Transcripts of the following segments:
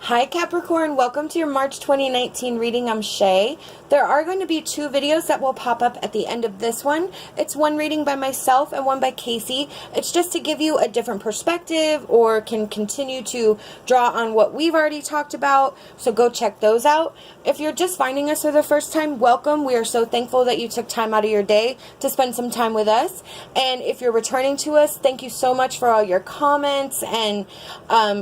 Hi Capricorn, welcome to your March 2019 reading. I'm Shae. There are going to be two videos that will pop up at the end of this one. It's one reading by myself and one by Kacee. It's just to give you a different perspective or can continue to draw on what we've already talked about. So go check those out. If you're just finding us for the first time, welcome. We are so thankful that you took time out of your day to spend some time with us. And if you're returning to us, thank you so much for all your comments. And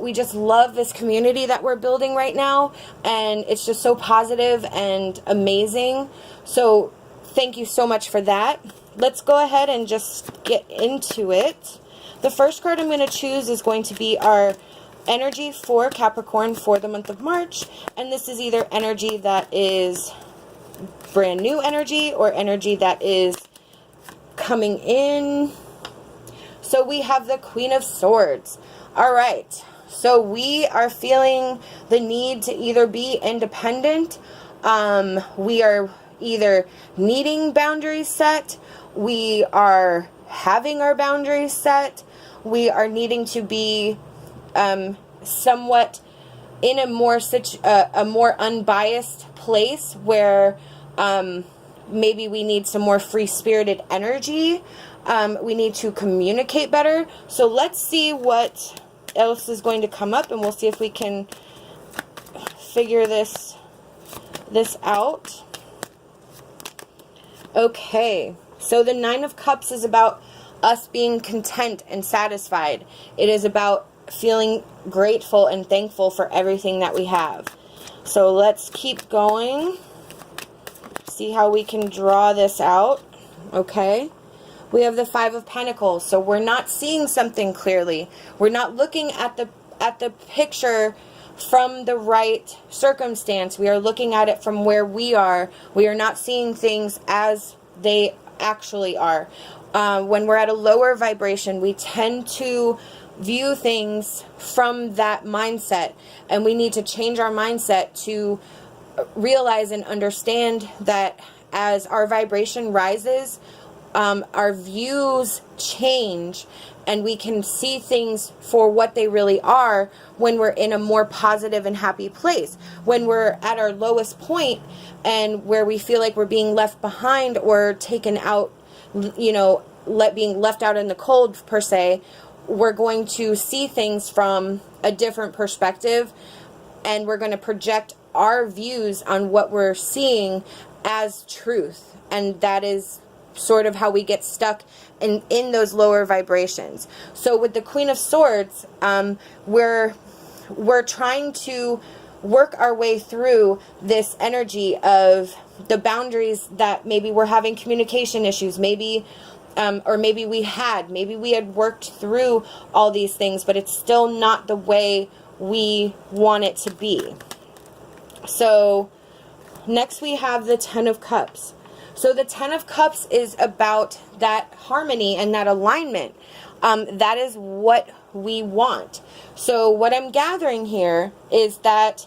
we just love this community that we're building right now, and it's just so positive and amazing. So thank you so much for that. Let's go ahead and just get into it. The first card I'm going to choose is going to be our energy for Capricorn for the month of March, and this is either energy that is brand new energy or energy that is coming in. So we have the Queen of Swords. All right. So we are feeling the need to either be independent. We are either needing boundaries set. We are having our boundaries set. We are needing to be somewhat in a more unbiased place where maybe we need some more free-spirited energy. We need to communicate better. So let's see what else is going to come up, and we'll see if we can figure this out. Okay, so the Nine of Cups is about us being content and satisfied. It is about feeling grateful and thankful for everything that we have. So let's keep going, see how we can draw this out. Okay, we have the Five of Pentacles, so we're not seeing something clearly. We're not looking at the picture from the right circumstance. We are looking at it from where we are. We are not seeing things as they actually are. When we're at a lower vibration, we tend to view things from that mindset, and we need to change our mindset to realize and understand that as our vibration rises, our views change, and we can see things for what they really are when we're in a more positive and happy place. When we're at our lowest point and where we feel like we're being left behind or taken out, being left out in the cold per se, we're going to see things from a different perspective, and we're going to project our views on what we're seeing as truth. And that is sort of how we get stuck in those lower vibrations. So with the Queen of Swords, we're trying to work our way through this energy of the boundaries that maybe we're having communication issues, maybe maybe we had worked through all these things, but it's still not the way we want it to be. So next we have the Ten of Cups. So the Ten of Cups is about that harmony and that alignment. That is what we want. So what I'm gathering here is that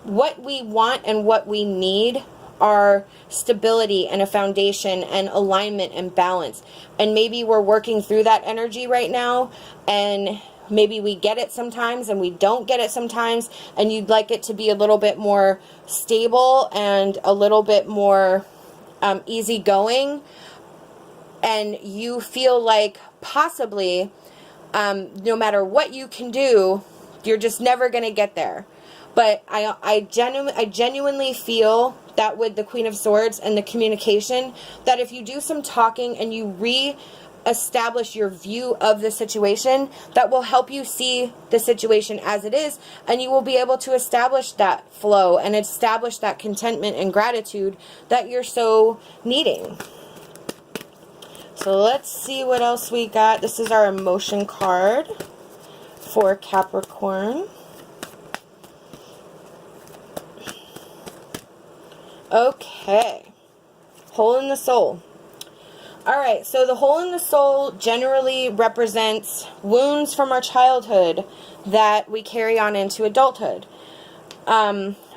what we want and what we need are stability and a foundation and alignment and balance. And maybe we're working through that energy right now, and maybe we get it sometimes and we don't get it sometimes, and you'd like it to be a little bit more stable and a little bit more easygoing, and you feel like possibly no matter what you can do, you're just never going to get there. But I genuinely feel that with the Queen of Swords and the communication, that if you do some talking and you establish your view of the situation, that will help you see the situation as it is, and you will be able to establish that flow and establish that contentment and gratitude that you're so needing. So let's see what else we got. This is our emotion card for Capricorn. Okay, hole in the soul. Alright, so the hole in the soul generally represents wounds from our childhood that we carry on into adulthood.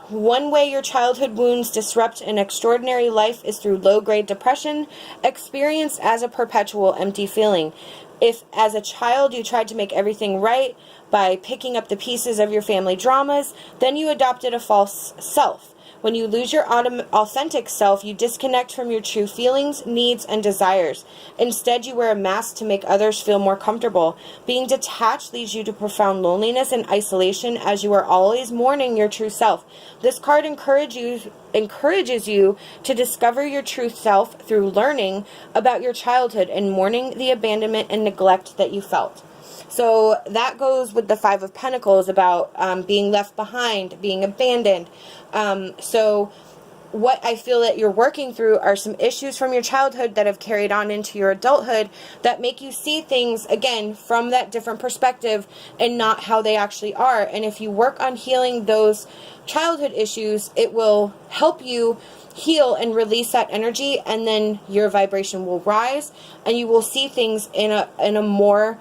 One way your childhood wounds disrupt an extraordinary life is through low-grade depression, experienced as a perpetual empty feeling. If as a child you tried to make everything right by picking up the pieces of your family dramas, then you adopted a false self. When you lose your authentic self, you disconnect from your true feelings, needs, and desires. Instead, you wear a mask to make others feel more comfortable. Being detached leads you to profound loneliness and isolation, as you are always mourning your true self. This card encourages you to discover your true self through learning about your childhood and mourning the abandonment and neglect that you felt. So that goes with the Five of Pentacles about being left behind, being abandoned. So what I feel that you're working through are some issues from your childhood that have carried on into your adulthood that make you see things, again, from that different perspective and not how they actually are. And if you work on healing those childhood issues, it will help you heal and release that energy, and then your vibration will rise and you will see things in a more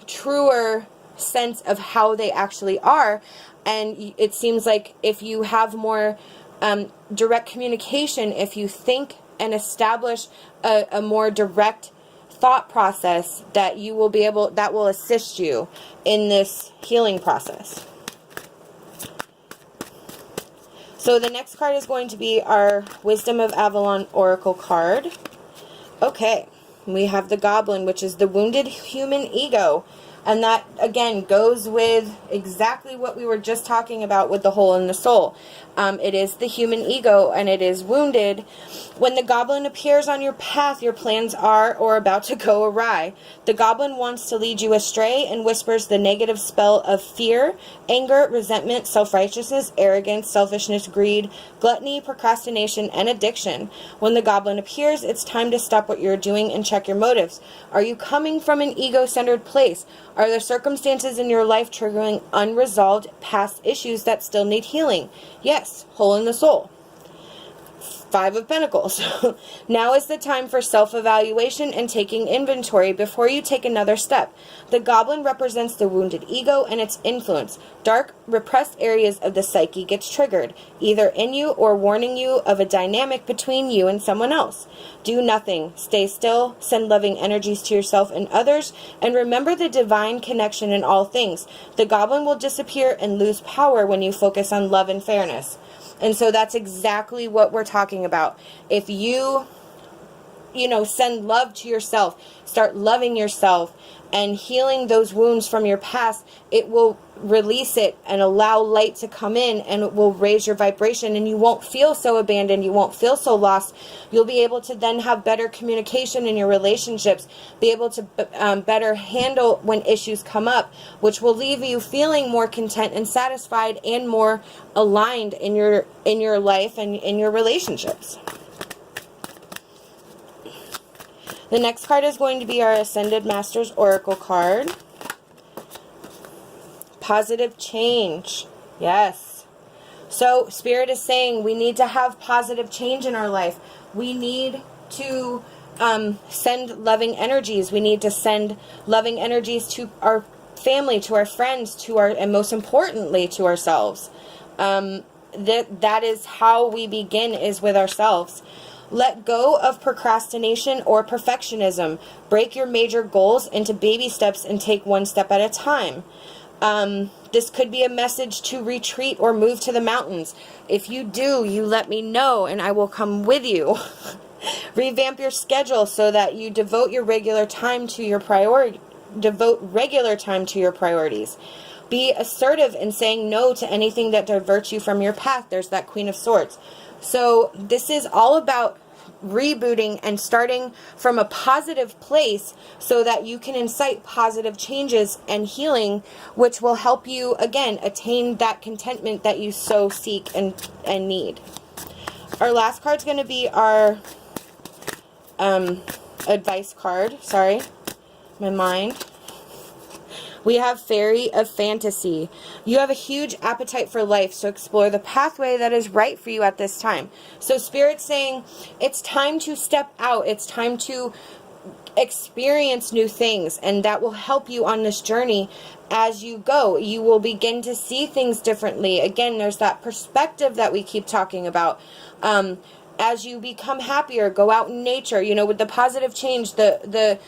truer sense of how they actually are. And it seems like if you have more direct communication, if you think and establish a more direct thought process, that you will be able, that will assist you in this healing process. So the next card is going to be our Wisdom of Avalon Oracle card. Okay, we have the Goblin, which is the wounded human ego. And that, again, goes with exactly what we were just talking about with the hole in the soul. It is the human ego, and it is wounded. When the goblin appears on your path, your plans are or about to go awry. The goblin wants to lead you astray and whispers the negative spell of fear, anger, resentment, self-righteousness, arrogance, selfishness, greed, gluttony, procrastination, and addiction. When the goblin appears, it's time to stop what you're doing and check your motives. Are you coming from an ego-centered place? Are there circumstances in your life triggering unresolved past issues that still need healing? Yes, hole in the soul. Five of Pentacles. Now is the time for self-evaluation and taking inventory before you take another step. The goblin represents the wounded ego and its influence. Dark, repressed areas of the psyche gets triggered, either in you or warning you of a dynamic between you and someone else. Do nothing. Stay still. Send loving energies to yourself and others, and remember the divine connection in all things. The goblin will disappear and lose power when you focus on love and fairness. And so that's exactly what we're talking about. If you send love to yourself, start loving yourself and healing those wounds from your past, it will release it and allow light to come in, and it will raise your vibration, and you won't feel so abandoned, you won't feel so lost. You'll be able to then have better communication in your relationships, be able to better handle when issues come up, which will leave you feeling more content and satisfied and more aligned in your life and in your relationships. The next card is going to be our Ascended Masters Oracle card. Positive change. Yes. So Spirit is saying we need to have positive change in our life. We need to send loving energies. We need to send loving energies to our family, to our friends, and most importantly, to ourselves. That is how we begin, is with ourselves. Let go of procrastination or perfectionism. Break your major goals into baby steps and take one step at a time. This could be a message to retreat or move to the mountains. If you do, you let me know and I will come with you. Revamp your schedule so that you devote regular time to your priorities. Be assertive in saying no to anything that diverts you from your path. There's that Queen of Swords. So this is all about rebooting and starting from a positive place so that you can incite positive changes and healing, which will help you, again, attain that contentment that you so seek and need. Our last card is going to be our advice card. Sorry, my mind. We have Fairy of Fantasy. You have a huge appetite for life, so explore the pathway that is right for you at this time. So Spirit's saying it's time to step out. It's time to experience new things, and that will help you on this journey as you go. You will begin to see things differently. Again, there's that perspective that we keep talking about. As you become happier, go out in nature, with the positive change, the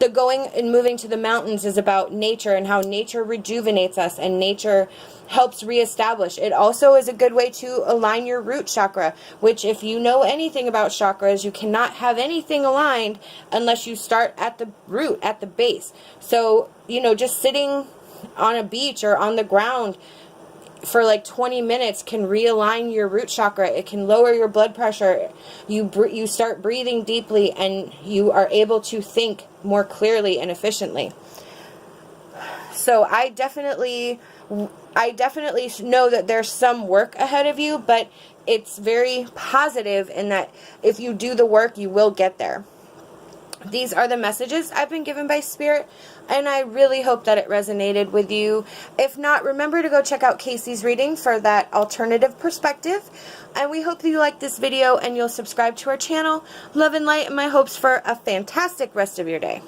The going and moving to the mountains is about nature and how nature rejuvenates us and nature helps reestablish. It also is a good way to align your root chakra, which if you know anything about chakras, you cannot have anything aligned unless you start at the root, at the base. So, you know, just sitting on a beach or on the ground for like 20 minutes can realign your root chakra. It can lower your blood pressure. You start breathing deeply and you are able to think more clearly and efficiently. So I definitely know that there's some work ahead of you, but it's very positive in that if you do the work, you will get there. These are the messages I've been given by Spirit, and I really hope that it resonated with you. If not, remember to go check out Kacee's reading for that alternative perspective. And we hope that you like this video and you'll subscribe to our channel. Love and light and my hopes for a fantastic rest of your day.